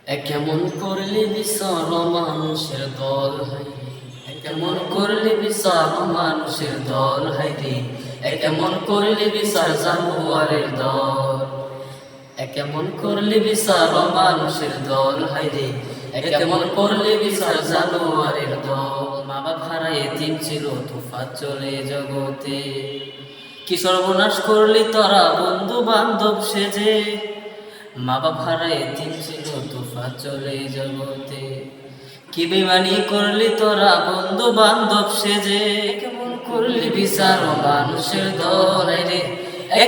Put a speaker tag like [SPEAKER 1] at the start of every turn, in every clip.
[SPEAKER 1] কেমন করলে বিচার মানুষের দল হাইরে, কেমন করলে বিচার মানুষের দল হাইরে, কেমন করলে বিচার জানোয়ারের দল, কেমন করলে বিচার মানুষের দল হাইরে, কেমন করলে বিচার জানোয়ারের দল। মা বাপ হারায় এতিম ছিল তুফাত চলে জগতে, কি সর্বনাশ করলি তোরা বন্ধু বান্ধব সেজে। মা বাপ হারায় এতিম ছিল তুফাত চলে জগতে, কি বেমানি করলি তোরা বন্ধু বান্ধব সেজে। কেমন করলি বিচার মানুষের দল রে,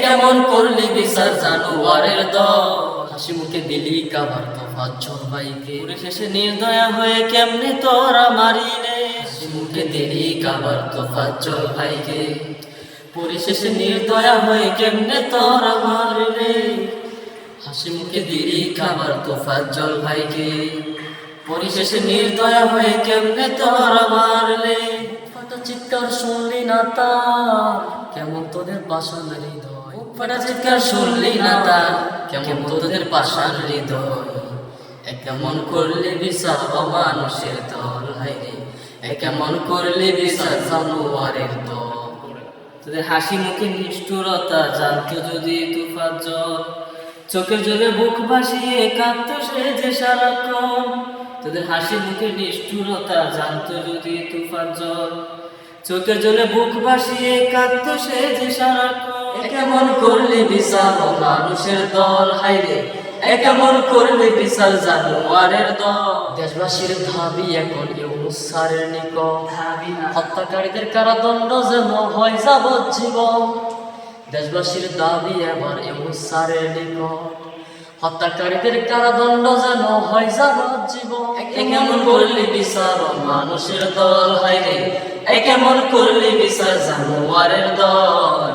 [SPEAKER 1] কেমন করলি বিচার জানোয়ারের দল। হাসি মুখে দিলি কাবার তোফাত ভাইকে, শেষে নির্দয়া হয়ে কেমনে তোরা মারিলে। হাসি মুখে দিলি কাবার তোফাত ভাইকে, পরিশেষে নির্দয়া হয়ে কেমনে তোরা মারিলে। হাসি মুখে দিলি খাবার তোফাত ভাইকে, পরিশেষে নির্দয়া হয়ে কেমনে তোরা মারলে। ফাটা চিৎকার শুনলি না তার, কেমন তোদের পাষাণ হৃদয়। ফাটা চিৎকার শুনলি না তার, কেমন তোদের পাষাণ হৃদয়। কেমন করলে বিচার মানুষের দল হাইরে, কেমন করলে বিচার জানোয়ারের দল। তোদের হাসি মুখে নিষ্ঠুরতা জানতো যদি তুফাত জল, চোখের জলে বুক ভাসিয়ে কাঁদতো সে যে সারাক্ষণ। তোদের হাসি মুখে নিষ্ঠুরতা জানতো যদি তুফান জল, চোখের জলে বুক ভাসিয়ে কাঁদতো সে যে সারাক্ষণ। কেমন করলি বিচার মানুষের দল হাইরে, কেমন করলি বিচার জানোয়ারের দল। দেশবাসীর দাবি এখন ইউনূস স্যারের নিকট, হত্যাকারীদের কারাদণ্ড যেন হয় যাবজ্জীবন। দেশবাসীর দাবি এবার ইউনূস স্যারের নিকট, হত্যাকারীদের কারাদণ্ড যেন হয় যাবজ্জীবন। কেমন করলি বিচার মানুষের দল হাইরে, কেমন করলি বিচার জানোয়ারের দল।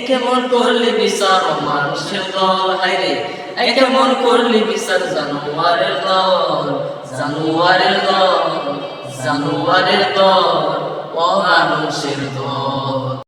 [SPEAKER 1] কেমন করলি বিচার মানুষের দল হাইরে, কেমন করলি বিচার জানোয়ারের দল। জানোয়ারের দল, জানোয়ারের দল, মানুষের দল।